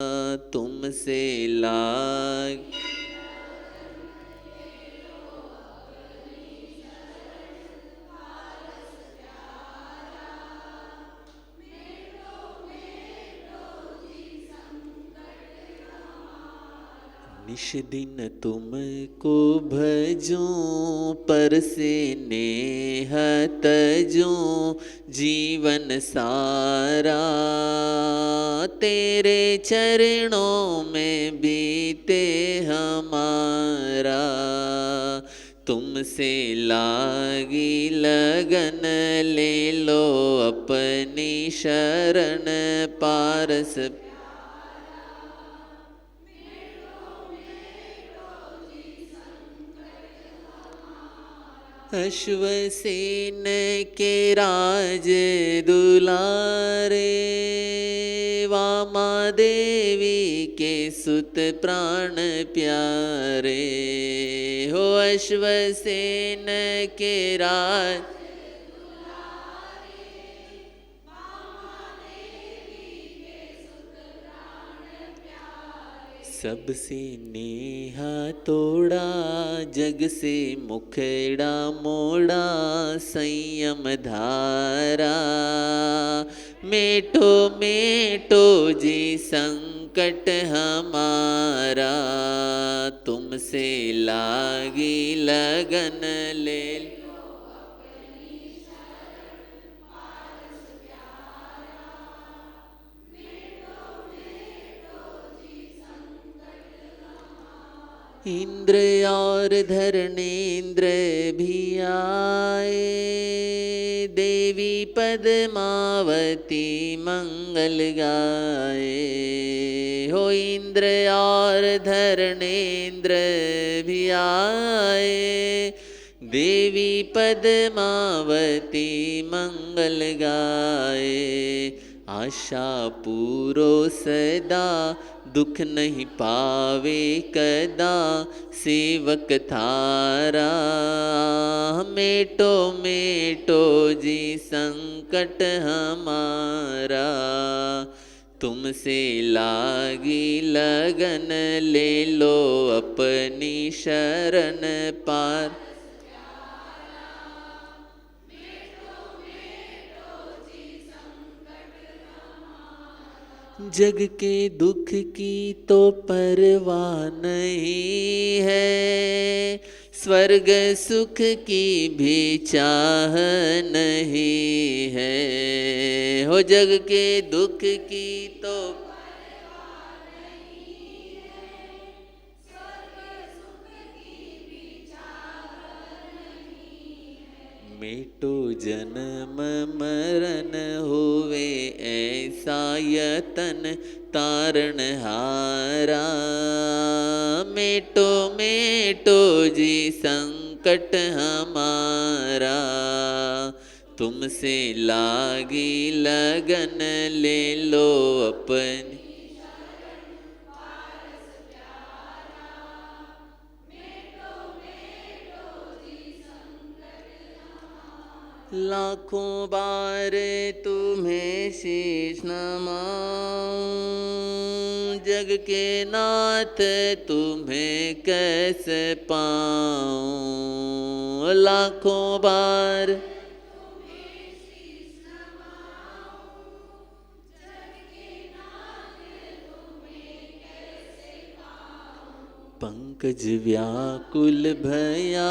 तुमसे लाग निश दिन तुमको भजूं पर से नेह तजूं जीवन सारा तेरे चरणों में बीते हमारा। तुमसे लागी लगन ले लो अपनी शरण पारस अश्वसेन के राज दुलारे वामा देवी के सुत प्राण प्यारे हो। अश्वसेन के राज सबसे नेहा तोड़ा जग से मुखड़ा मोड़ा संयम धारा। मेटो मेटो जी संकट हमारा तुमसे लागी लगन ले इंद्र और धरणेन्द्र भी आए देवी पद्मावती मंगल गाए हो। इंद्र और धरणेन्द्र भी आए देवी पद्मावती मंगल गाए। आशा पूरो सदा दुख नहीं पावे कदा सेवक थारा। मेटो मेटो जी संकट हमारा तुमसे लागी लगन ले लो अपनी शरण पार। जग के दुख की तो परवाह नहीं है स्वर्ग सुख की भी चाह नहीं है हो। जग के दुख की तो मेटो जन्म मरण होवे ऐसा यतन तारण हारा। मेटो मेटो जी संकट हमारा तुमसे लागी लगन ले लो अपनी। लाखों बार तुम्हें शीश नमाऊं जग के नाथ तुम्हें कैसे पाऊं। लाखों बार पंकज व्याकुल भया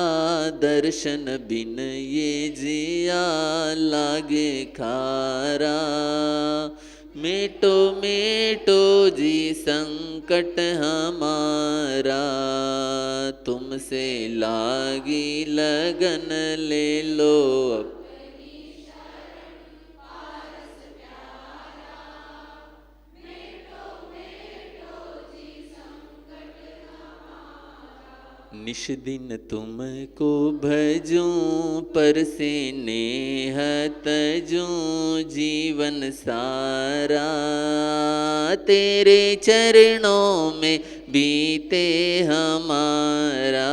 दर्शन बिन ये जिया लागे खारा। मेटो मेटो जी संकट हमारा तुमसे लागी लगन ले लो। निश दिन तुमको भजूं पर से नेह तजूं जीवन सारा। तेरे चरणों में बीते हमारा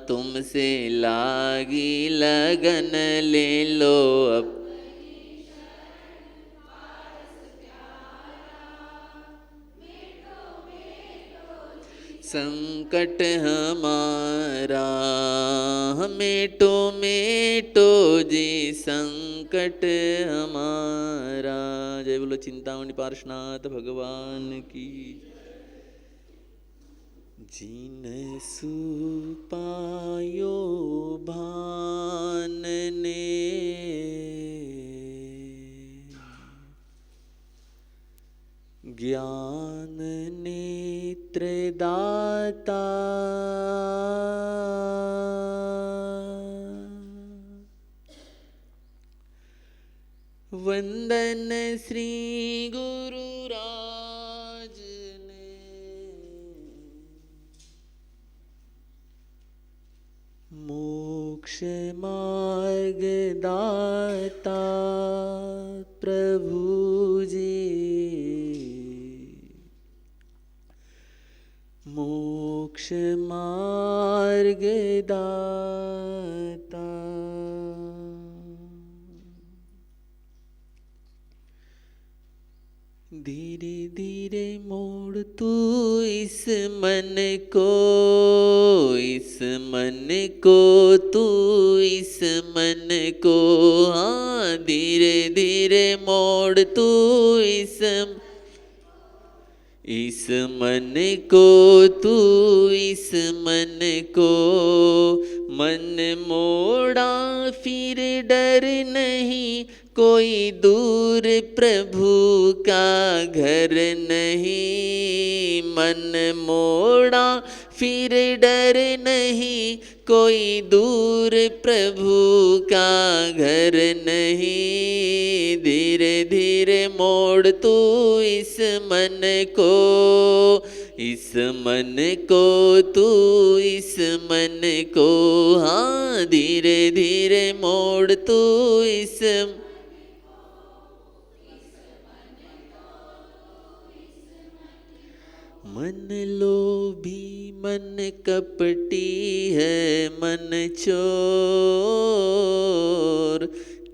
तुमसे लागी लगन ले लो अब। संकट हमारा, मेटो मेटो जी संकट हमारा। जय बोलो चिंतामणि पार्श्वनाथ भगवान की। जिन सुपायो भान ने, ज्ञान नेत्र दाता, वंदन श्री गुरु राज ने। मोक्ष मार्ग दाता प्रभु जी, मोक्ष मार्ग दाता। धीरे धीरे मोड़ तू इस मन को, इस मन को तू, इस मन को। हाँ, धीरे धीरे मोड़ तू इस मन को तू, इस मन को। मन मोड़ा फिर डर नहीं, कोई दूर प्रभु का घर नहीं। मन मोड़ा फिर डर नहीं, कोई दूर प्रभु का घर नहीं। धीरे धीरे मोड़ तू इस मन को, इस मन को तू, इस मन को। हाँ, धीरे धीरे मोड़ तू इस मन लोभी मन कपटी है, मन चोर।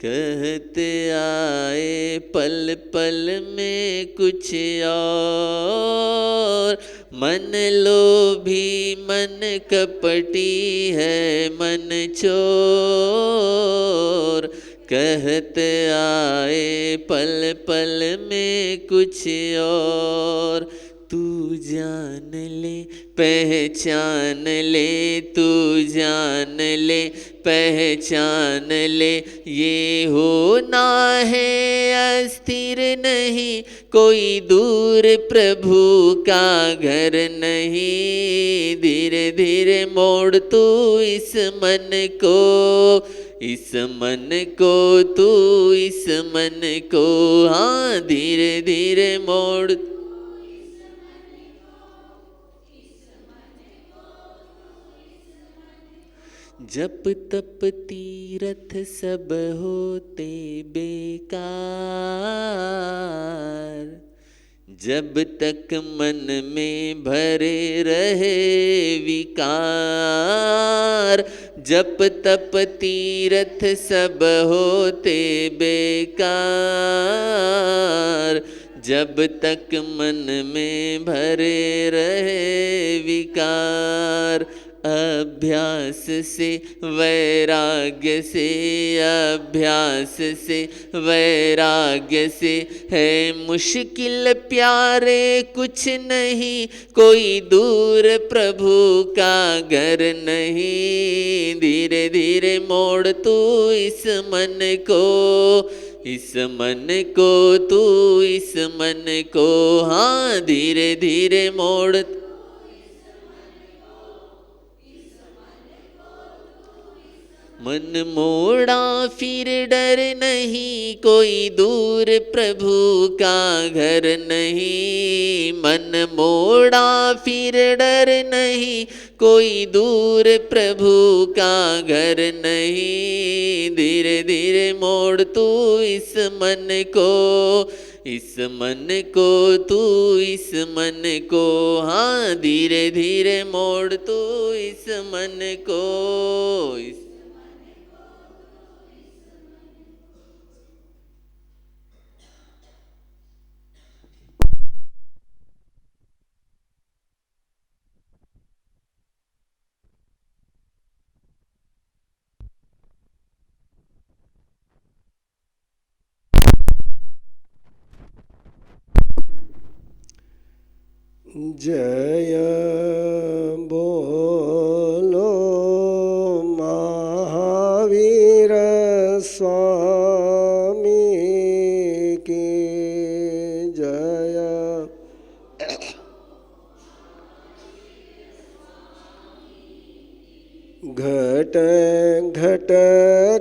कहते आए पल पल में कुछ और। मन लोभी मन कपटी है, मन चोर। कहते आए पल पल में कुछ और। तू जान ले पहचान ले, तू जान ले पहचान ले। ये होना है अस्थिर नहीं, कोई दूर प्रभु का घर नहीं। धीरे धीरे मोड़ तू इस मन को, इस मन को तू, इस मन को। हाँ, धीरे धीरे मोड़ जप तप तीरथ सब होते बेकार। जब तक मन में भरे रहे विकार। जप तप तीरथ सब होते बेकार। जब तक मन में भरे रहे विकार। अभ्यास से वैराग्य से, अभ्यास से वैराग्य से है मुश्किल प्यारे कुछ नहीं। कोई दूर प्रभु का घर नहीं। धीरे धीरे मोड़ तू इस मन को, इस मन को तू, इस मन को। हाँ, धीरे धीरे मोड़ मन मोड़ा फिर डर नहीं, कोई दूर प्रभु का घर नहीं। मन मोड़ा फिर डर नहीं, कोई दूर प्रभु का घर नहीं। धीरे धीरे मोड़ तू इस मन को, इस मन को तू, इस मन को। हाँ, धीरे धीरे मोड़ तू इस मन को, जय बोलो महावीर स्वामी की जय। घट घट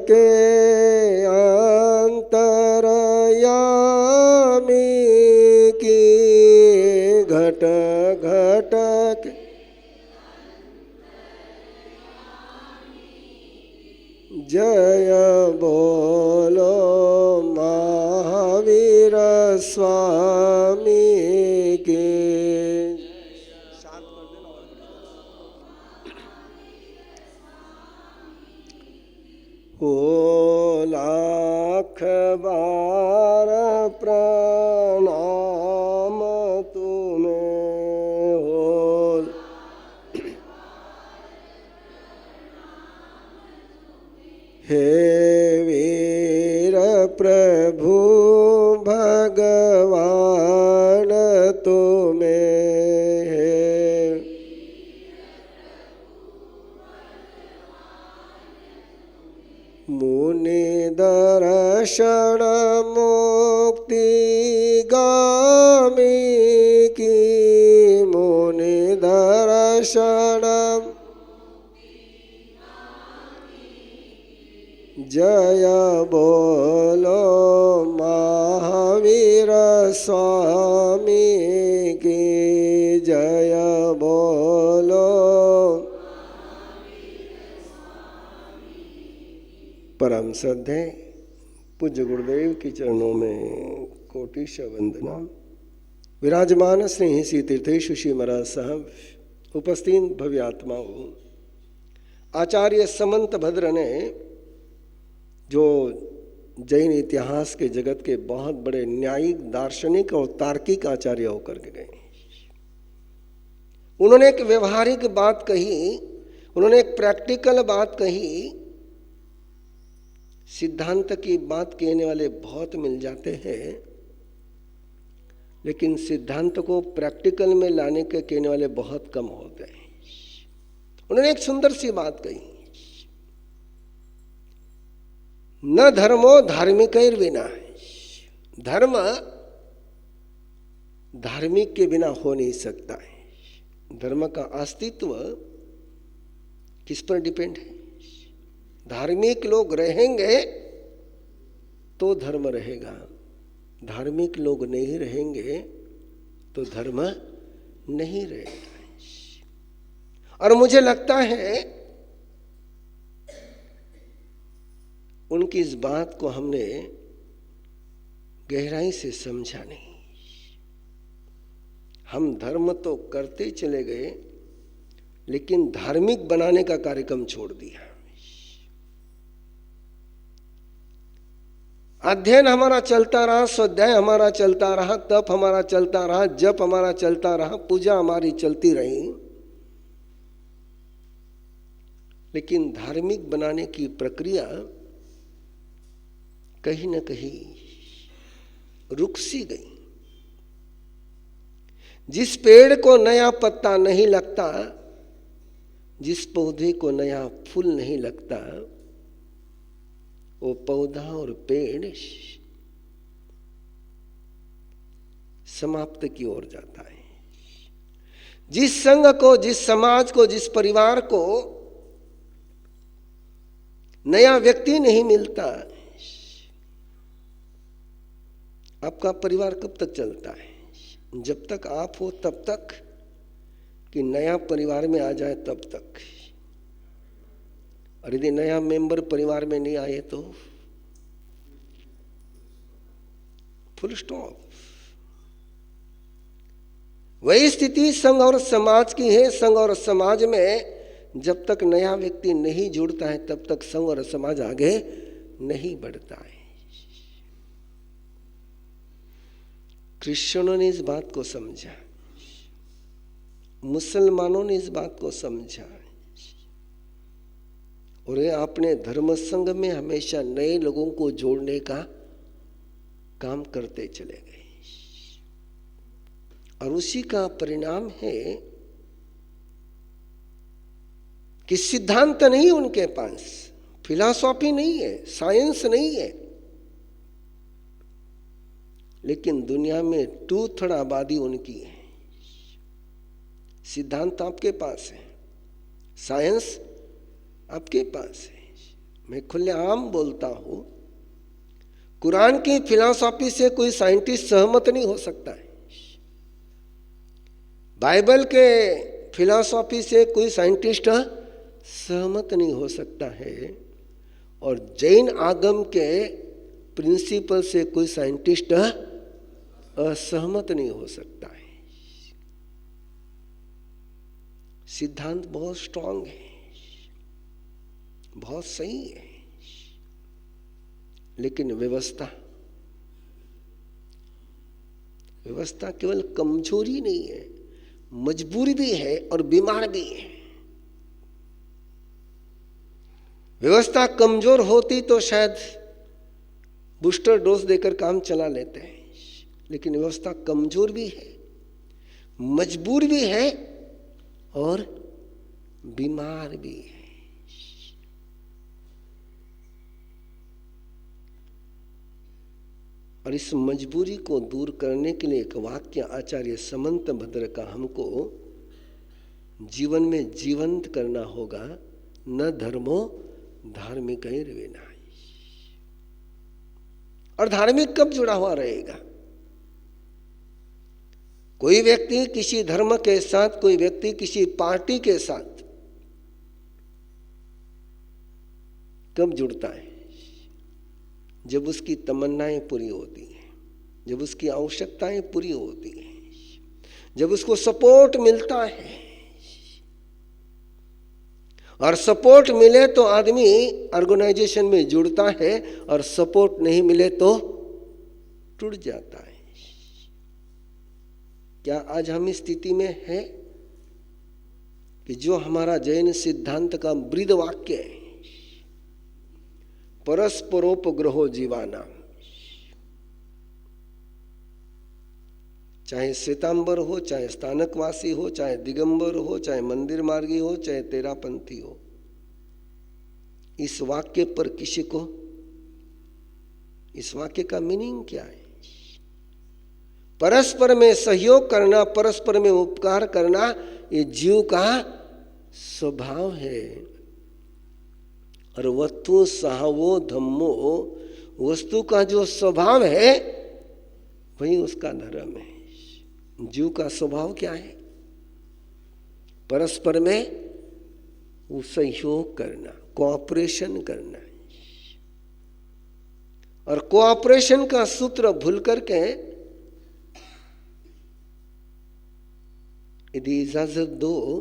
के अंतरयामी की घट घट के जय बोलो महावीर स्वामी की। हो लाख बार प्रणाम तुम्हें हो। हे वीर प्रभु भगवान तुम्हें मुनि दर्शन मुक्ति गामी की मुनि दर्शन जय बोलो महावीर स्वामी की जय बोलो। परम श्रद्धेय पूज्य गुरुदेव के चरणों में कोटिश वंदना। विराजमान स्नेही श्री तीर्थेश श्री महाराज साहब, उपस्थित भव्य आत्माओं, आचार्य समंत भद्र ने जो जैन इतिहास के जगत के बहुत बड़े न्यायिक, दार्शनिक और तार्किक आचार्य होकर के गए, उन्होंने एक व्यवहारिक बात कही, उन्होंने एक प्रैक्टिकल बात कही। सिद्धांत की बात कहने वाले बहुत मिल जाते हैं, लेकिन सिद्धांत को प्रैक्टिकल में लाने के कहने वाले बहुत कम होते हैं। उन्होंने एक सुंदर सी बात कही, न धर्मो धार्मिकैर विना। धर्म धार्मिक के बिना हो नहीं सकता है। धर्म का अस्तित्व किस पर डिपेंड है? धार्मिक लोग रहेंगे तो धर्म रहेगा, धार्मिक लोग नहीं रहेंगे तो धर्म नहीं रहेगा। और मुझे लगता है उनकी इस बात को हमने गहराई से समझा नहीं। हम धर्म तो करते चले गए, लेकिन धार्मिक बनाने का कार्यक्रम छोड़ दिया। अध्ययन हमारा चलता रहा, स्वाध्याय हमारा चलता रहा, तप हमारा चलता रहा, जप हमारा चलता रहा, पूजा हमारी चलती रही, लेकिन धार्मिक बनाने की प्रक्रिया कहीं न कहीं रुक सी गई। जिस पेड़ को नया पत्ता नहीं लगता, जिस पौधे को नया फूल नहीं लगता, वो पौधा और पेड़ समाप्त की ओर जाता है। जिस संघ को, जिस समाज को, जिस परिवार को नया व्यक्ति नहीं मिलता, आपका परिवार कब तक चलता है? जब तक आप हो तब तक, कि नया परिवार में आ जाए तब तक। और यदि नया मेंबर परिवार में नहीं आए तो फुल स्टॉप। वही स्थिति संघ और समाज की है। संघ और समाज में जब तक नया व्यक्ति नहीं जुड़ता है तब तक संघ और समाज आगे नहीं बढ़ता है। क्रिश्चियनों ने इस बात को समझा, मुसलमानों ने इस बात को समझा, और ये अपने धर्म संघ में हमेशा नए लोगों को जोड़ने का काम करते चले गए। और उसी का परिणाम है कि सिद्धांत नहीं उनके पास, फिलॉसफी नहीं है, साइंस नहीं है, लेकिन दुनिया में टू-थर्ड आबादी उनकी है। सिद्धांत आपके पास है, साइंस आपके पास है। मैं खुलेआम बोलता हूं, कुरान की फिलॉसफी से कोई साइंटिस्ट सहमत नहीं हो सकता है। बाइबल के फिलॉसफी से कोई साइंटिस्ट सहमत नहीं हो सकता है, और जैन आगम के प्रिंसिपल से कोई साइंटिस्ट असहमत नहीं हो सकता है। सिद्धांत बहुत स्ट्रांग है, बहुत सही है, लेकिन व्यवस्था केवल कमजोरी नहीं है, मजबूरी भी है और बीमार भी है। व्यवस्था कमजोर होती तो शायद बूस्टर डोज देकर काम चला लेते हैं, लेकिन व्यवस्था कमजोर भी है, मजबूर भी है और बीमार भी है। और इस मजबूरी को दूर करने के लिए एक वाक्य आचार्य समंत भद्र का हमको जीवन में जीवंत करना होगा, न धर्मो धार्मिकैर्विना। और धार्मिक कब जुड़ा हुआ रहेगा? कोई व्यक्ति किसी धर्म के साथ, कोई व्यक्ति किसी पार्टी के साथ कब जुड़ता है? जब उसकी तमन्नाएं पूरी होती हैं, जब उसकी आवश्यकताएं पूरी होती हैं, जब उसको सपोर्ट मिलता है। और सपोर्ट मिले तो आदमी ऑर्गेनाइजेशन में जुड़ता है, और सपोर्ट नहीं मिले तो टूट जाता है। क्या आज हम इस स्थिति में हैं कि जो हमारा जैन सिद्धांत का ब्रीद वाक्य है, परस्परोपग्रहो जीवाना, चाहे श्वेतांबर हो, चाहे स्थानकवासी हो, चाहे दिगंबर हो, चाहे मंदिर मार्गी हो, चाहे तेरापंथी हो, इस वाक्य पर किसी को, इस वाक्य का मीनिंग क्या है? परस्पर में सहयोग करना, परस्पर में उपकार करना, ये जीव का स्वभाव है। और वस्तु सहावो धम्मो, वस्तु का जो स्वभाव है वही उसका धर्म है। जीव का स्वभाव क्या है? परस्पर में वो सहयोग करना, कोऑपरेशन करना। और कोऑपरेशन का सूत्र भूल करके यदि इजाजत दो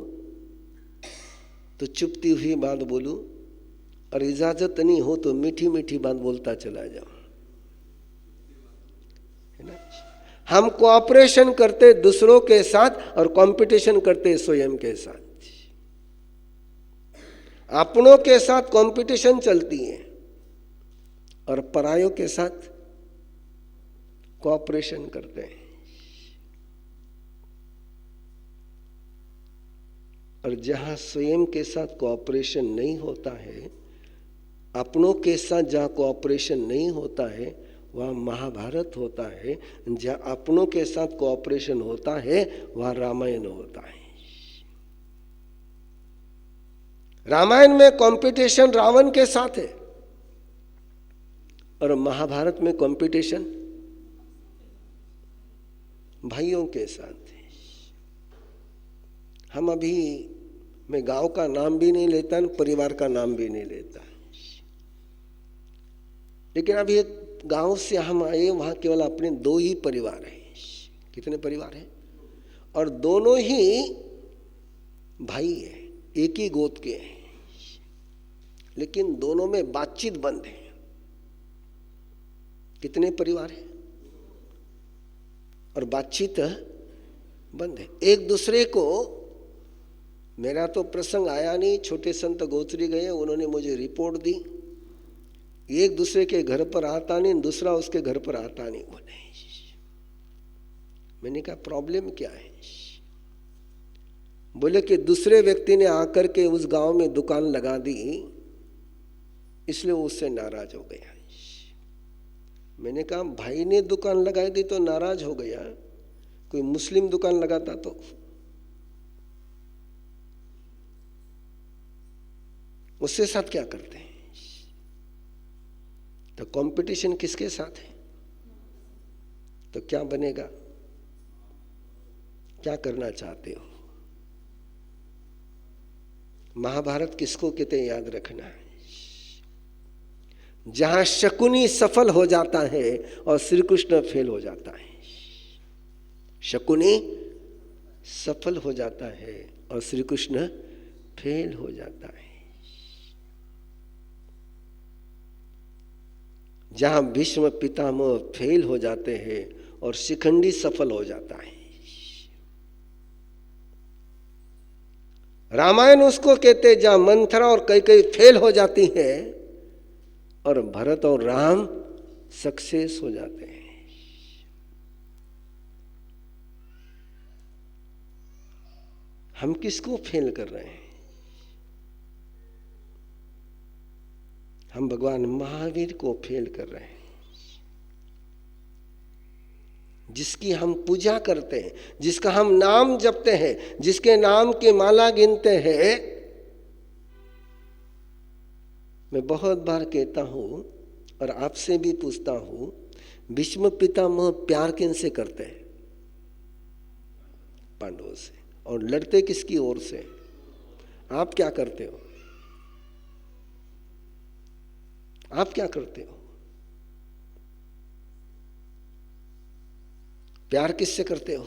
तो चुपती हुई बात बोलूं, और इजाजत नहीं हो तो मीठी मीठी बात बोलता चला जाओ, है ना? हम कोऑपरेशन करते दूसरों के साथ और कंपटीशन करते स्वयं के साथ। अपनों के साथ कंपटीशन चलती है और परायों के साथ कोऑपरेशन करते हैं। और जहां स्वयं के साथ कोऑपरेशन नहीं होता है, अपनों के साथ जहाँ कोऑपरेशन नहीं होता है, वहाँ महाभारत होता है। जहाँ अपनों के साथ कोऑपरेशन होता है, वहाँ रामायण होता है। रामायण में कंपटीशन रावण के साथ है, और महाभारत में कंपटीशन भाइयों के साथ है। हम अभी, मैं गांव का नाम भी नहीं लेता, परिवार का नाम भी नहीं लेता, लेकिन अभी एक गांव से हम आए, वहां केवल अपने 2 ही परिवार हैं। कितने परिवार हैं? और दोनों ही भाई हैं, एक ही गोद के हैं, लेकिन दोनों में बातचीत बंद है। कितने परिवार हैं और बातचीत बंद है। एक दूसरे को, मेरा तो प्रसंग आया नहीं, छोटे संत गोत्री गए, उन्होंने मुझे रिपोर्ट दी। एक दूसरे के घर पर आता नहीं, दूसरा उसके घर पर आता नहीं। वो नहीं, मैंने कहा प्रॉब्लम क्या है? बोले कि दूसरे व्यक्ति ने आकर के उस गांव में दुकान लगा दी, इसलिए वो उससे नाराज हो गया। मैंने कहा भाई ने दुकान लगाई थी तो नाराज हो गया, कोई मुस्लिम दुकान लगाता तो? उसके साथ क्या करते हैं? तो कंपटीशन किसके साथ है? तो क्या बनेगा? क्या करना चाहते हो? महाभारत किसको कहते हैं याद रखना है। जहां शकुनी सफल हो जाता है और श्री कृष्ण फेल हो जाता है। शकुनी सफल हो जाता है और श्री कृष्ण फेल हो जाता है। जहां भीष्म पितामह फेल हो जाते हैं और शिखंडी सफल हो जाता है। रामायण उसको कहते हैं जहां मंथरा और कैकेयी फेल हो जाती है और भरत और राम सक्सेस हो जाते हैं। हम किसको फेल कर रहे हैं? हम भगवान महावीर को फेल कर रहे हैं, जिसकी हम पूजा करते हैं, जिसका हम नाम जपते हैं, जिसके नाम की माला गिनते हैं। मैं बहुत बार कहता हूं और आपसे भी पूछता हूं, भीष्म पितामह प्यार किनसे करते हैं? पांडवों से। और लड़ते किसकी ओर से? आप क्या करते हो? आप क्या करते हो? प्यार किससे करते हो?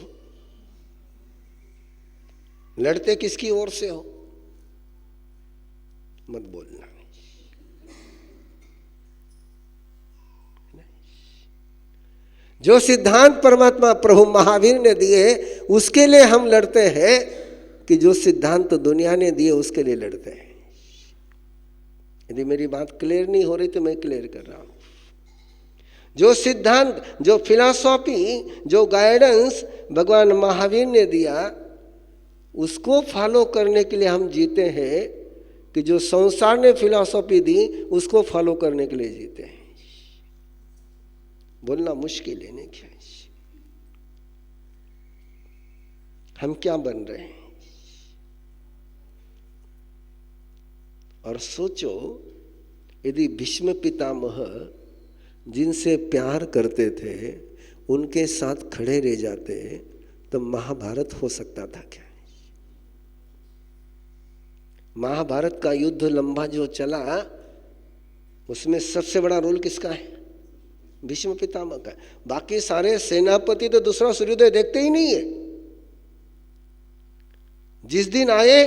लड़ते किसकी ओर से हो? मत बोलना। जो सिद्धांत परमात्मा प्रभु महावीर ने दिए उसके लिए हम लड़ते हैं, कि जो सिद्धांत तो दुनिया ने दिए उसके लिए लड़ते हैं। यदि मेरी बात क्लियर नहीं हो रही तो मैं क्लियर कर रहा हूं। जो सिद्धांत, जो फिलॉसफी, जो गाइडेंस भगवान महावीर ने दिया उसको फॉलो करने के लिए हम जीते हैं, कि जो संसार ने फिलॉसफी दी उसको फॉलो करने के लिए जीते हैं। बोलना मुश्किल है नहीं? क्या हम क्या बन रहे हैं? और सोचो, यदि भीष्म पितामह जिनसे प्यार करते थे उनके साथ खड़े रह जाते तो महाभारत हो सकता था क्या? महाभारत का युद्ध लंबा जो चला उसमें सबसे बड़ा रोल किसका है? भीष्म पितामह का। बाकी सारे सेनापति तो दूसरा सूर्योदय देखते ही नहीं है। जिस दिन आए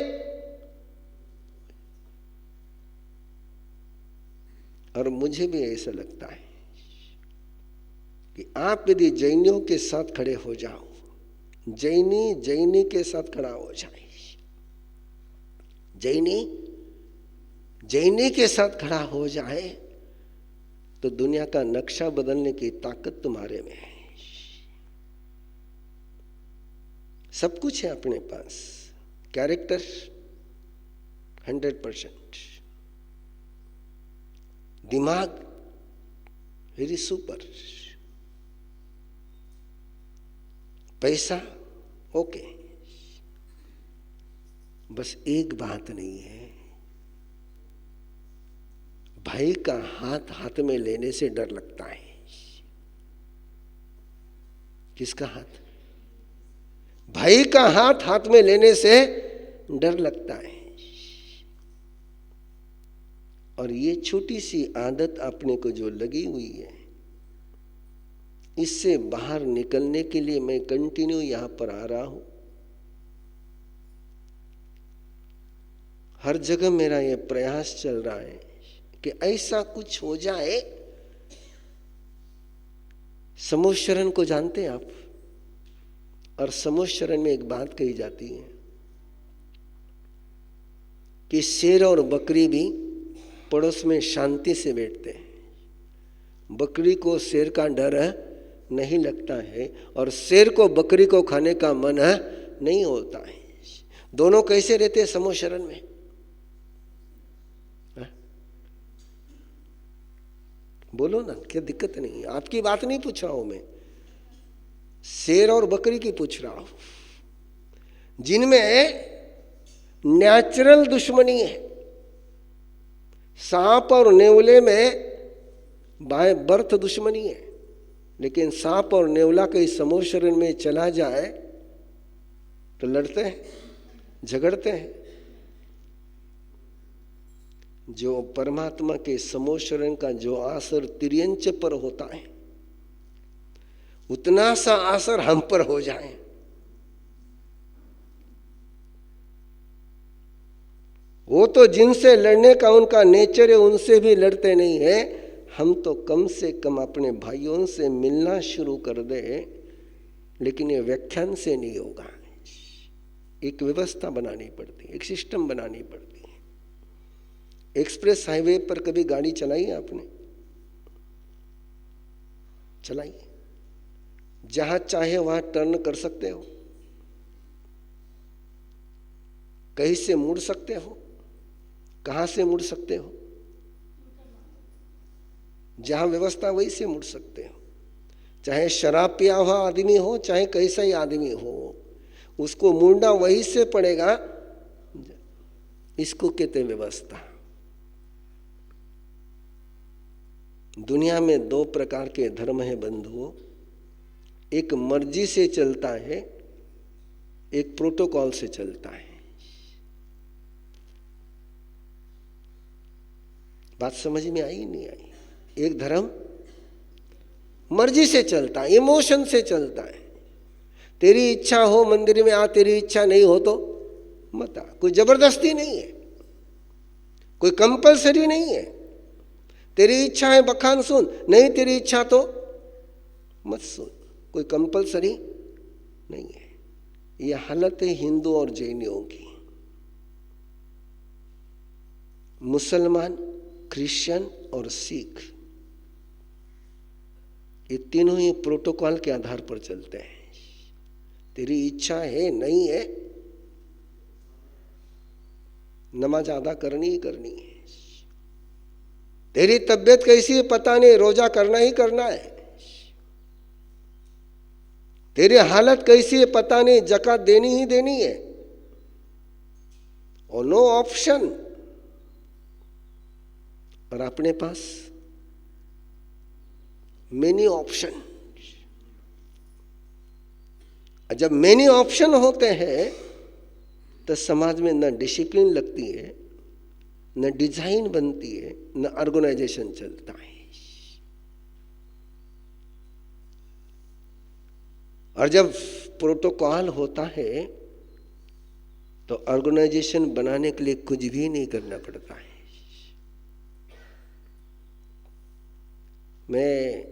और मुझे भी ऐसा लगता है कि आप यदि जैनियों के साथ खड़े हो जाओ, जैनी के साथ खड़ा हो जाए, जैनी के साथ खड़ा हो जाए तो दुनिया का नक्शा बदलने की ताकत तुम्हारे में है। सब कुछ है अपने पास। कैरेक्टर 100%, दिमाग वेरी सुपर, पैसा ओके। बस एक बात नहीं है, भाई का हाथ हाथ में लेने से डर लगता है। किसका हाथ? भाई का हाथ हाथ में लेने से डर लगता है। और ये छोटी सी आदत अपने को जो लगी हुई है, इससे बाहर निकलने के लिए मैं कंटिन्यू यहां पर आ रहा हूं। हर जगह मेरा ये प्रयास चल रहा है कि ऐसा कुछ हो जाए। समोशरण को जानते हैं आप? और समोशरण में एक बात कही जाती है कि शेर और बकरी भी पड़ोस में शांति से बैठते हैं। बकरी को शेर का डर नहीं लगता है, और शेर को बकरी को खाने का मन नहीं होता है। दोनों कैसे रहते हैं समूह शरण में? बोलो ना, क्या दिक्कत नहीं है? आपकी बात नहीं पूछ रहा हूं मैं, शेर और बकरी की पूछ रहा हूं, जिनमें नेचुरल दुश्मनी है। सांप और नेवले में बाय बर्थ दुश्मनी है, लेकिन सांप और नेवला के समूह शरण में चला जाए तो लड़ते हैं, झगड़ते हैं। जो परमात्मा के समूह शरण का जो आसर तिर्यंच पर होता है, उतना सा आसर हम पर हो जाए। वो तो जिनसे लड़ने का उनका नेचर है, उनसे भी लड़ते नहीं है। हम तो कम से कम अपने भाइयों से मिलना शुरू कर दे, लेकिन ये व्याख्यान से नहीं होगा। एक व्यवस्था बनानी पड़ती है, एक सिस्टम बनानी पड़ती है। एक्सप्रेस हाईवे पर कभी गाड़ी चलाई है आपने? चलाई? जहां चाहे वहां टर्न कर सकते हो, कहीं से मुड़ सकते हो। कहां से मुड़ सकते हो? जहां व्यवस्था वहीं से मुड़ सकते हो। चाहे शराब पिया हुआ आदमी हो, चाहे कैसा ही आदमी हो, उसको मुड़ना वहीं से पड़ेगा। इसको कहते हैं व्यवस्था। दुनिया में दो प्रकार के धर्म है बंधुओं, एक मर्जी से चलता है, एक प्रोटोकॉल से चलता है। बात समझ में आई नहीं आई? एक धर्म मर्जी से चलता है, इमोशन से चलता है। तेरी इच्छा हो मंदिर में आ, तेरी इच्छा नहीं हो तो मत आ। कोई जबरदस्ती नहीं है, कोई कंपलसरी नहीं है। तेरी इच्छा है बखान सुन, नहीं तेरी इच्छा तो मत सुन। कोई कंपलसरी नहीं है। यह हालत है हिंदू और जैनियों की। मुसलमान, क्रिश्चियन और सिख, ये तीनों ही प्रोटोकॉल के आधार पर चलते हैं। तेरी इच्छा है, नहीं है, नमाज अदा करनी ही करनी है। तेरी तबीयत कैसी है पता नहीं, रोजा करना ही करना है। तेरी हालत कैसी है पता नहीं, ज़कात देनी ही देनी है। और नो ऑप्शन। और अपने पास मेनी ऑप्शन। जब मेनी ऑप्शन होते हैं तो समाज में न डिसिप्लिन लगती है, न डिजाइन बनती है, न ऑर्गेनाइजेशन चलता है। और जब प्रोटोकॉल होता है तो ऑर्गेनाइजेशन बनाने के लिए कुछ भी नहीं करना पड़ता है। मैं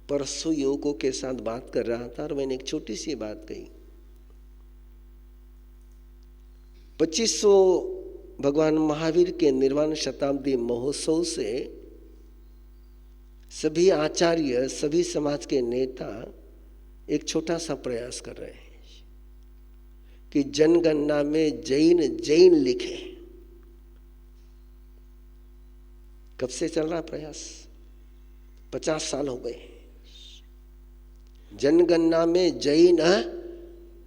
परसों युवकों के साथ बात कर रहा था और मैंने एक छोटी सी बात कही। 2500 भगवान महावीर के निर्वाण शताब्दी महोत्सव से सभी आचार्य, सभी समाज के नेता एक छोटा सा प्रयास कर रहे हैं कि जनगणना में जैन जैन लिखे। कब से चल रहा प्रयास? 50 साल हो गए। जनगणना में जैन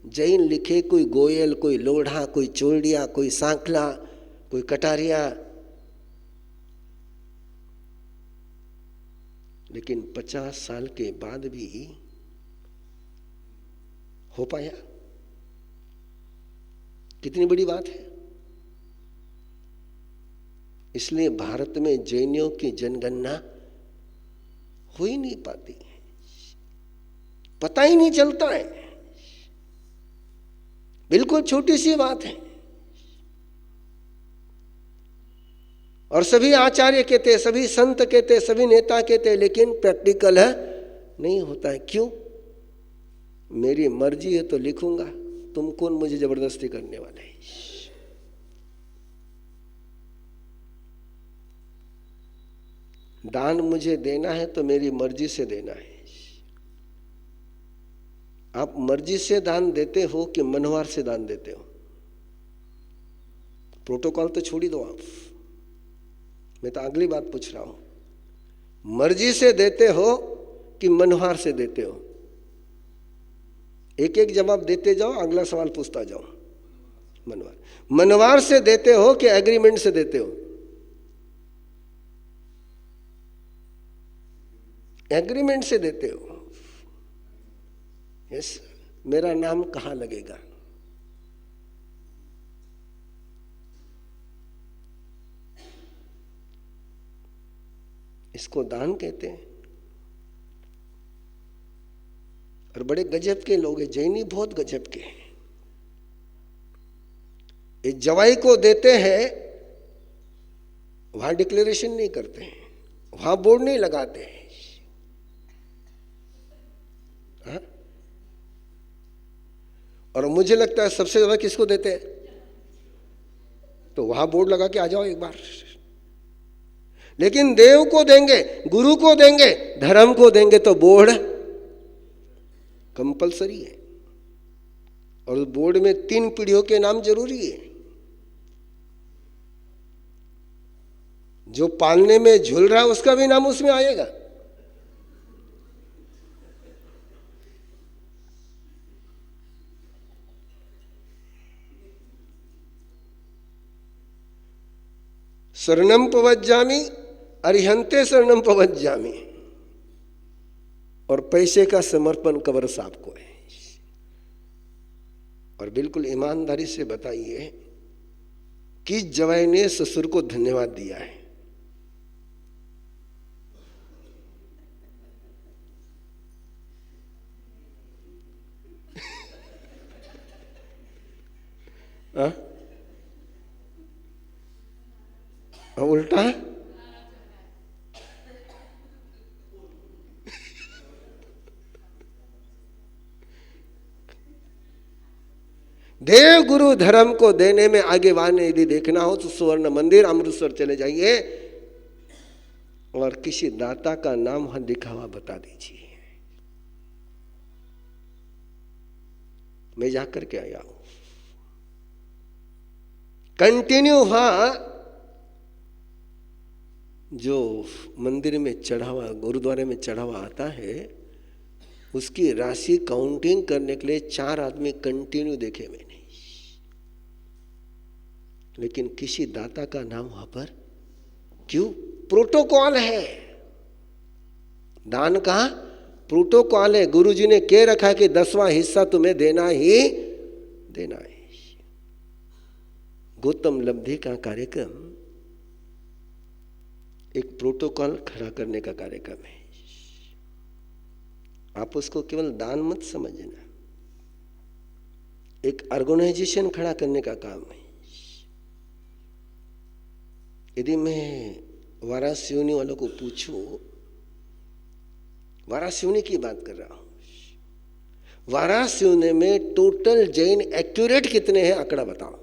जैन लिखे। कोई गोयल, कोई लोढ़ा, कोई चोरडिया, कोई सांखला, कोई कटारिया। लेकिन 50 साल के बाद भी हो पाया? कितनी बड़ी बात है। इसलिए भारत में जैनियों की जनगणना हो ही नहीं पाती, पता ही नहीं चलता है। बिल्कुल छोटी सी बात है। और सभी आचार्य कहते, सभी संत कहते, सभी नेता कहते, लेकिन प्रैक्टिकल है नहीं होता है। क्यों? मेरी मर्जी है तो लिखूंगा, तुम कौन मुझे जबरदस्ती करने वाले हैं? दान मुझे देना है तो मेरी मर्जी से देना है। आप मर्जी से दान देते हो कि मनोहार से दान देते हो? प्रोटोकॉल तो छोड़ ही दो आप, मैं तो अगली बात पूछ रहा हूं। मर्जी से देते हो कि मनोहार से देते हो? एक एक जवाब देते जाओ, अगला सवाल पूछता जाओ। मनोहार। मनोहार से देते हो कि एग्रीमेंट से देते हो? एग्रीमेंट से देते हो। यस, मेरा नाम कहां लगेगा? इसको दान कहते हैं। और बड़े गजब के लोग हैं, जैनी बहुत गजब के हैं। ये जवाई को देते हैं, वहां डिक्लेरेशन नहीं करते हैं, वहां बोर्ड नहीं लगाते हैं। हाँ? और मुझे लगता है सबसे ज्यादा किसको देते हैं? तो वहां बोर्ड लगा के आ जाओ एक बार। लेकिन देव को देंगे, गुरु को देंगे, धर्म को देंगे तो बोर्ड कंपलसरी है। और उस बोर्ड में 3 पीढ़ियों के नाम जरूरी है। जो पालने में झूल रहा है उसका भी नाम उसमें आएगा। शरणम पवज्जामि अरिहंते शरणम पवज्जामि। और पैसे का समर्पण कबर साहब को है। और बिल्कुल ईमानदारी से बताइए कि जवाई ने ससुर को धन्यवाद दिया है? उल्टा देव गुरु धर्म को देने में आगे वाने यदि देखना हो तो स्वर्ण मंदिर अमृतसर चले जाइए और किसी दाता का नाम वहां लिखा हुआ बता दीजिए। मैं जाकर के आया हूं। कंटिन्यू वहां जो मंदिर में चढ़ा हुआ, गुरुद्वारे में चढ़ा हुआ आता है, उसकी राशि काउंटिंग करने के लिए 4 आदमी कंटिन्यू देखे मैंने। लेकिन किसी दाता का नाम वहां पर क्यों? प्रोटोकॉल है। दान का प्रोटोकॉल है। गुरुजी ने कह रखा है कि 10वां हिस्सा तुम्हें देना ही देना है। गौतम लब्धि का कार्यक्रम एक प्रोटोकॉल खड़ा करने का कार्यक्रम है। आप उसको केवल दान मत समझना, एक ऑर्गेनाइजेशन खड़ा करने का काम है। यदि मैं वाराणसी वालों को पूछूं, वाराणसी की बात कर रहा हूं, वाराणसी में टोटल जैन एक्यूरेट कितने हैं आंकड़ा बताओ।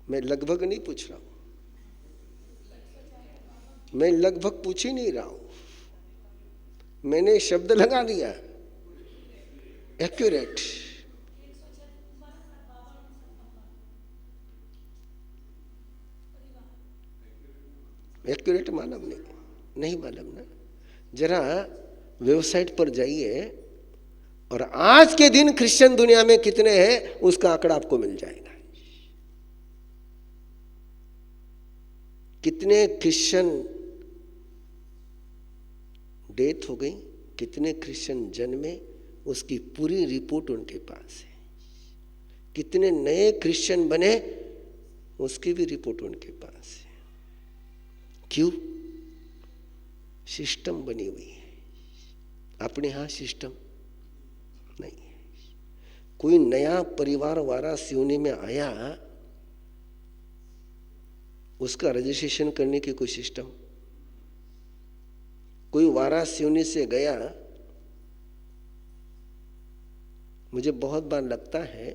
मैं लगभग नहीं पूछ रहा हूं, मैं लगभग पूछ ही नहीं रहा हूं, मैंने शब्द लगा दिया एक्यूरेट। एक्यूरेट मालूम नहीं मालूम ना? जरा वेबसाइट पर जाइए और आज के दिन क्रिश्चियन दुनिया में कितने हैं उसका आंकड़ा आपको मिल जाएगा। कितने क्रिश्चियन डेथ हो गई, कितने क्रिश्चियन जन्मे, उसकी पूरी रिपोर्ट उनके पास है। कितने नए क्रिश्चियन बने, उसकी भी रिपोर्ट उनके पास है। क्यों? सिस्टम बनी हुई है। अपने यहां सिस्टम नहीं है। कोई नया परिवार वाराणसी में आया, उसका रजिस्ट्रेशन करने की कोई सिस्टम? कोई वाराणसी से गया, मुझे बहुत बार लगता है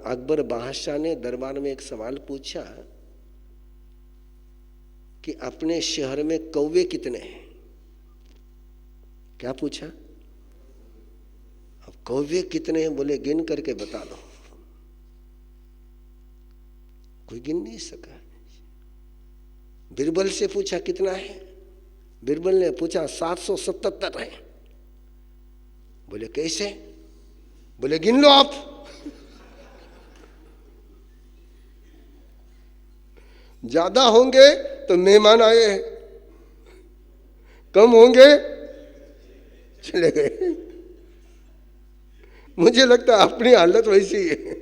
अकबर बादशाह ने दरबार में एक सवाल पूछा कि अपने शहर में कौवे कितने हैं? क्या पूछा? अब कौवे कितने हैं? बोले गिन करके बता दो। कोई गिन नहीं सका। बिरबल से पूछा कितना है? बिरबल ने पूछा 777 है। बोले कैसे? बोले गिन लो आप। ज्यादा होंगे तो मेहमान आए हैं, कम होंगे चले गए। मुझे लगता है अपनी हालत वैसी ही है।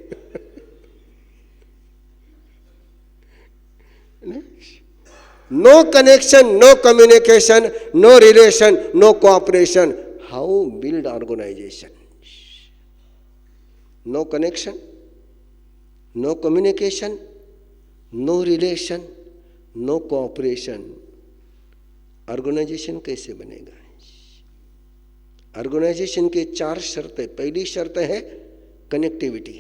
No connection, no communication, no relation, no cooperation, how build organisation? No connection, no communication, no relation, no cooperation, organisation कैसे बनेगा? ऑर्गेनाइजेशन के 4 शर्तें। पहली शर्त है connectivity,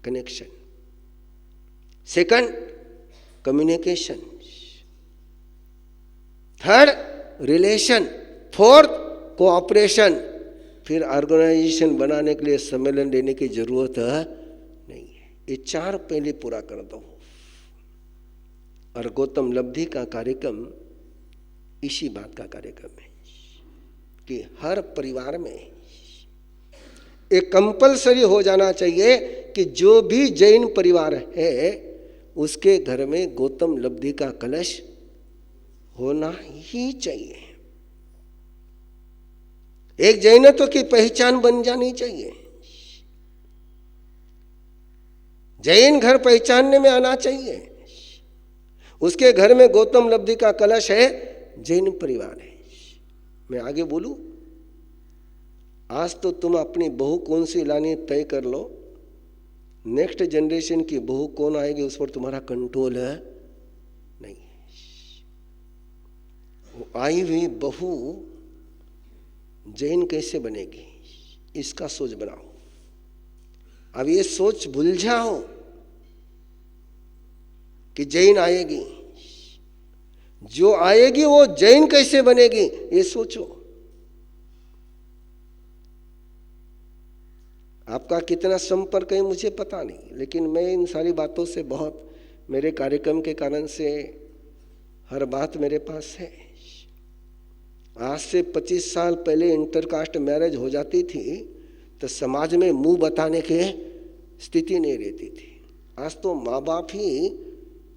connection. Second communication, third relation, fourth cooperation. फिर ऑर्गेनाइजेशन बनाने के लिए सम्मेलन लेने की जरूरत नहीं है। ये 4 पहले पूरा कर दो। और गौतम लब्धि का कार्यक्रम इसी बात का कार्यक्रम है कि हर परिवार में एक कंपलसरी हो जाना चाहिए कि जो भी जैन परिवार है उसके घर में गौतम लब्धि का कलश होना ही चाहिए। एक जैनत्व की पहचान बन जानी चाहिए। जैन घर पहचानने में आना चाहिए। उसके घर में गौतम लब्धि का कलश है, जैन परिवार है। मैं आगे बोलूं? आज तो तुम अपनी बहू कौन सी लानी तय कर लो। नेक्स्ट जनरेशन की बहू कौन आएगी उस पर तुम्हारा कंट्रोल है नहीं। वो आई हुई बहू जैन कैसे बनेगी इसका सोच बनाओ। अब ये सोच भूल जाओ कि जैन आएगी। जो आएगी वो जैन कैसे बनेगी ये सोचो। आपका कितना संपर्क है मुझे पता नहीं, लेकिन मैं इन सारी बातों से बहुत, मेरे कार्यक्रम के कारण से हर बात मेरे पास है। आज से 25 साल पहले इंटरकास्ट मैरिज हो जाती थी तो समाज में मुंह बताने की स्थिति नहीं रहती थी। आज तो माँ बाप ही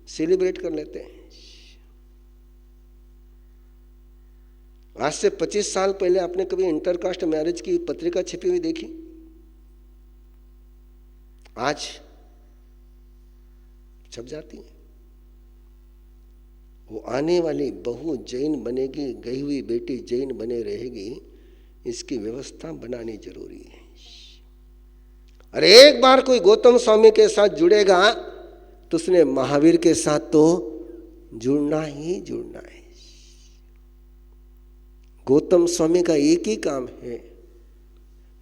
सेलिब्रेट कर लेते हैं। आज से 25 साल पहले आपने कभी इंटरकास्ट मैरिज की पत्रिका छिपी हुई देखी? आज छप जाती है। वो आने वाली बहू जैन बनेगी, गई हुई बेटी जैन बने रहेगी, इसकी व्यवस्था बनानी जरूरी है। अरे एक बार कोई गौतम स्वामी के साथ जुड़ेगा तो उसने महावीर के साथ तो जुड़ना ही जुड़ना है। गौतम स्वामी का एक ही काम है।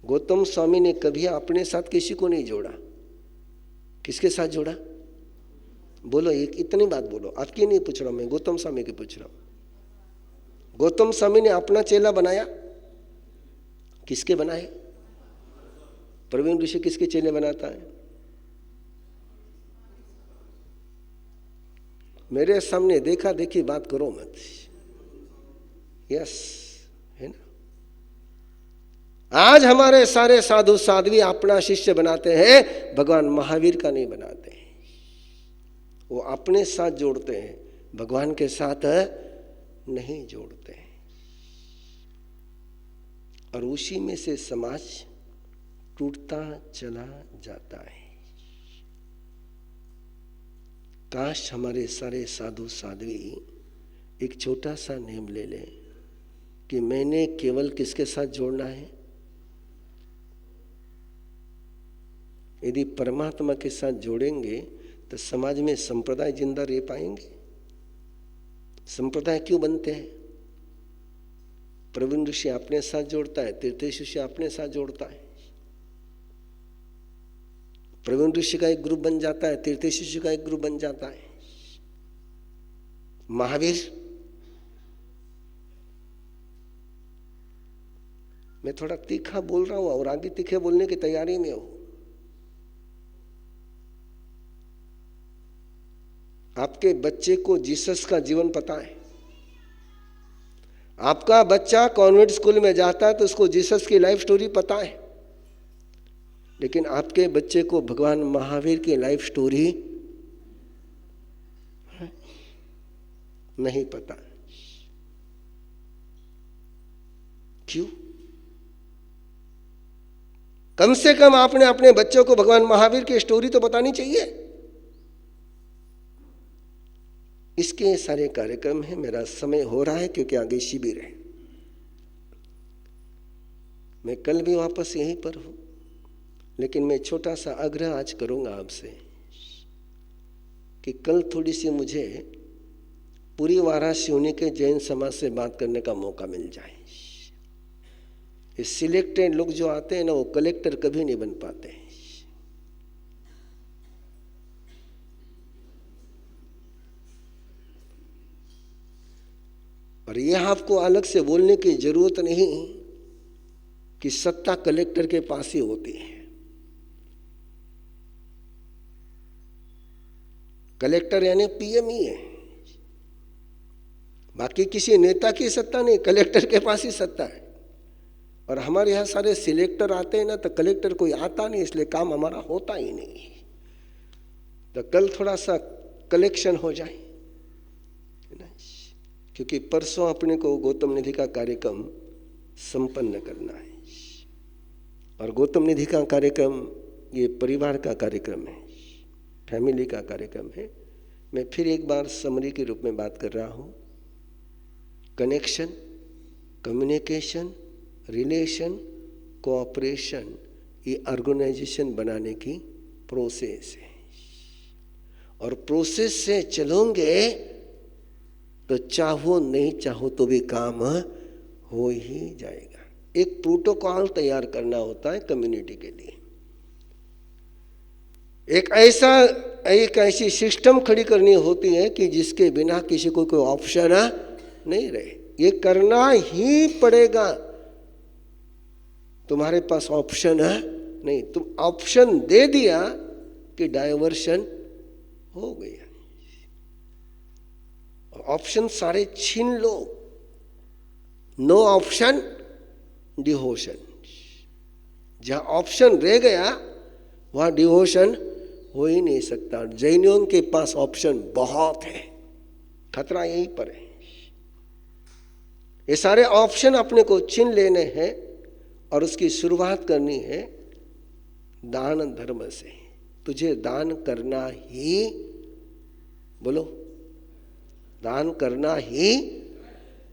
गौतम स्वामी ने कभी अपने साथ किसी को नहीं जोड़ा। किसके साथ जोड़ा? बोलो, एक इतनी बात बोलो। आपकी नहीं पूछ रहा मैं, गौतम स्वामी की पूछ रहा हूं। गौतम स्वामी ने अपना चेला बनाया? किसके बनाए? प्रवीण ऋषि किसके चेले बनाता है? मेरे सामने देखा देखी बात करो मत। यस, है ना? आज हमारे सारे साधु साध्वी अपना शिष्य बनाते हैं, भगवान महावीर का नहीं बनाते। वो अपने साथ जोड़ते हैं, भगवान के साथ नहीं जोड़ते। और उसी में से समाज टूटता चला जाता है। काश हमारे सारे साधु साध्वी एक छोटा सा नियम ले लें कि मैंने केवल किसके साथ जोड़ना है? यदि परमात्मा के साथ जोड़ेंगे तो समाज में संप्रदाय जिंदा रह पाएंगे। संप्रदाय क्यों बनते हैं? प्रवीण ऋषि अपने साथ जोड़ता है, तीर्थेश शिष्य अपने साथ जोड़ता है। प्रवीण ऋषि का एक ग्रुप बन जाता है, तीर्थेश शिष्य का एक ग्रुप बन जाता है। महावीर, मैं थोड़ा तीखा बोल रहा हूं और आगे तीखे बोलने की तैयारी में हूं। आपके बच्चे को जीसस का जीवन पता है। आपका बच्चा कॉन्वेंट स्कूल में जाता है तो उसको जीसस की लाइफ स्टोरी पता है, लेकिन आपके बच्चे को भगवान महावीर की लाइफ स्टोरी नहीं पता। क्यों? कम से कम आपने अपने बच्चों को भगवान महावीर की स्टोरी तो बतानी चाहिए। इसके सारे कार्यक्रम हैं। मेरा समय हो रहा है क्योंकि आगे शिविर है। मैं कल भी वापस यहीं पर हूं, लेकिन मैं छोटा सा आग्रह आज करूंगा आपसे कि कल थोड़ी सी मुझे पूरी वाराणसी होने के जैन समाज से बात करने का मौका मिल जाए। ये सिलेक्टेड लोग जो आते हैं ना, वो कलेक्टर कभी नहीं बन पाते। और यह आपको अलग से बोलने की जरूरत नहीं कि सत्ता कलेक्टर के पास ही होती है। कलेक्टर यानी पीएम ही है, बाकी किसी नेता की सत्ता नहीं, कलेक्टर के पास ही सत्ता है। और हमारे यहाँ सारे सिलेक्टर आते हैं ना, तो कलेक्टर कोई आता नहीं, इसलिए काम हमारा होता ही नहीं। तो कल थोड़ा सा कलेक्शन हो जाए, क्योंकि परसों अपने को गौतम निधि का कार्यक्रम संपन्न करना है। और गौतम निधि का कार्यक्रम ये परिवार का कार्यक्रम है, फैमिली का कार्यक्रम है। मैं फिर एक बार समरी के रूप में बात कर रहा हूँ। कनेक्शन, कम्युनिकेशन, रिलेशन, कोऑपरेशन, ये ऑर्गेनाइजेशन बनाने की प्रोसेस है। और प्रोसेस से चलोगे तो चाहो नहीं चाहो तो भी काम हो ही जाएगा। एक प्रोटोकॉल तैयार करना होता है कम्युनिटी के लिए। एक ऐसी सिस्टम खड़ी करनी होती है कि जिसके बिना किसी को कोई ऑप्शन नहीं रहे। ये करना ही पड़ेगा, तुम्हारे पास ऑप्शन है नहीं। तुम ऑप्शन दे दिया कि डाइवर्शन हो गया। ऑप्शन सारे छीन लो, नो ऑप्शन डिवोशन। जहां ऑप्शन रह गया वहां डिवोशन हो ही नहीं सकता। जैनियों के पास ऑप्शन बहुत है, खतरा यहीं पर है। ये सारे ऑप्शन अपने को छीन लेने हैं और उसकी शुरुआत करनी है दान धर्म से। तुझे दान करना ही, बोलो, दान करना ही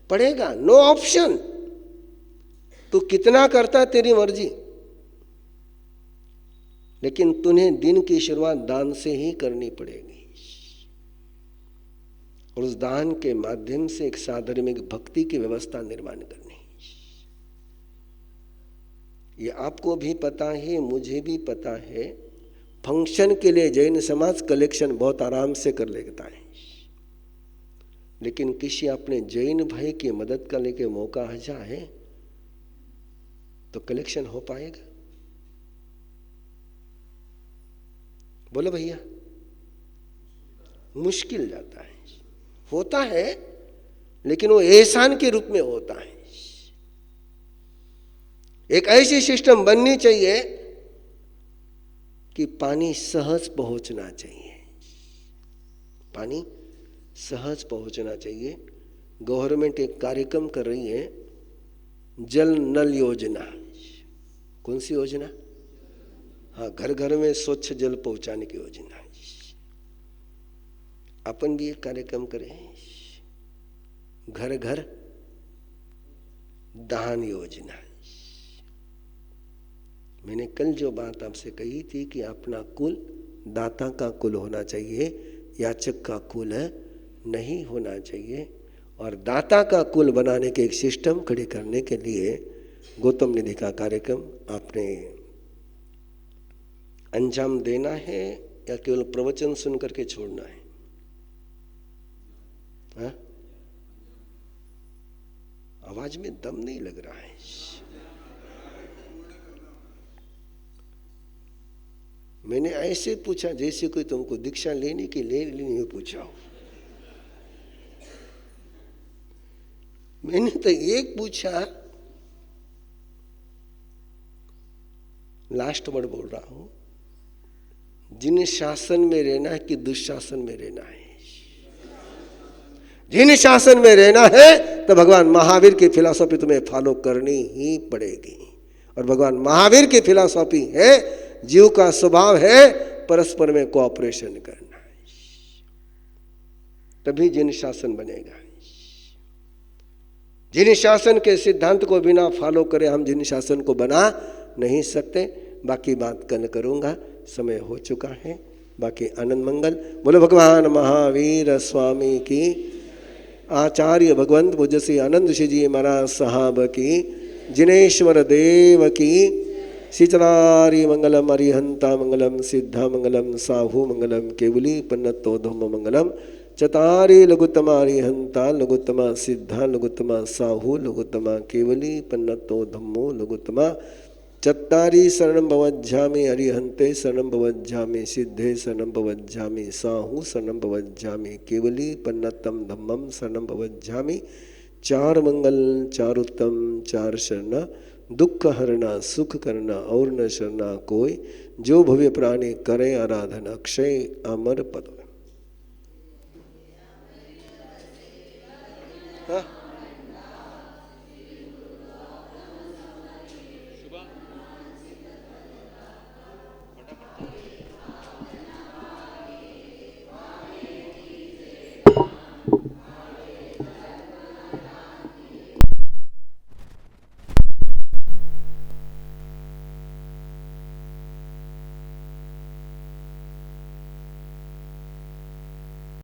पड़ेगा, नो ऑप्शन। तू कितना करता तेरी मर्जी, लेकिन तुम्हें दिन की शुरुआत दान से ही करनी पड़ेगी। और उस दान के माध्यम से एक साधर्मिक भक्ति की व्यवस्था निर्माण करनी। ये आपको भी पता है, मुझे भी पता है। फंक्शन के लिए जैन समाज कलेक्शन बहुत आराम से कर लेता है, लेकिन किसी अपने जैन भाई की मदद करने के मौका आ जाए तो कलेक्शन हो पाएगा? बोलो भैया, मुश्किल जाता है। होता है लेकिन वो एहसान के रूप में होता है। एक ऐसी सिस्टम बननी चाहिए कि पानी सहज पहुंचना चाहिए, पानी सहज पहुंचना चाहिए। गवर्नमेंट एक कार्यक्रम कर रही है, जल नल योजना। कौन सी योजना? हाँ, घर घर में स्वच्छ जल पहुंचाने की योजना। अपन भी एक कार्यक्रम करें, घर घर दान योजना। मैंने कल जो बात आपसे कही थी कि अपना कुल दाता का कुल होना चाहिए, याचक का कुल नहीं होना चाहिए। और दाता का कुल बनाने के एक सिस्टम खड़े करने के लिए गौतम निधि का कार्यक्रम आपने अंजाम देना है या केवल प्रवचन सुन करके छोड़ना है? हाँ? आवाज में दम नहीं लग रहा है। मैंने ऐसे पूछा जैसे कोई तुमको दीक्षा लेने की ले लेनी हो पूछा हो। मैंने तो एक पूछा, लास्ट वर्ड बोल रहा हूं, जिन शासन में रहना है कि दुशासन में रहना है। जिन शासन में रहना है तो भगवान महावीर की फिलॉसफी तुम्हें फॉलो करनी ही पड़ेगी। और भगवान महावीर की फिलॉसफी है, जीव का स्वभाव है परस्पर में कोऑपरेशन करना है, तभी जिन शासन बनेगा। जिन शासन के सिद्धांत को बिना फॉलो करे हम जिन शासन को बना नहीं सकते। बाकी बात कल करूंगा, समय हो चुका है। बाकी आनंद मंगल। बोलो भगवान महावीर स्वामी की, आचार्य भगवंत पूज्य श्री आनंद श्री जी महाराज साहब की, जिनेश्वर देव की, सीचनारी मंगलम, अरिहंता मंगलम, सिद्धा मंगलम, साहू मंगलम, केवली पन्नतो धम्म मंगलम, चतारी लघुत्तमा अरिहंता लघुत्तमा, सिद्धा लघुत्तमा, साहू लघुत्तमा, केवली पन्नतो धम्मो लघुत्तमा, चत्तारी शरणं भवज्जामि, अरिहंते शरणं भवज्जामि, सिद्धे शरणं भवज्जामि, साहू शरणं भवज्जामि, केवली पन्नतम धम्मम शरणं भवज्जामि। चार मंगल, चार उत्तम, चार शरण, दुख हरना, सुख करना और न शरणा कोई, जो भव्य प्राणी करे आराधना, अक्षय अमर पद।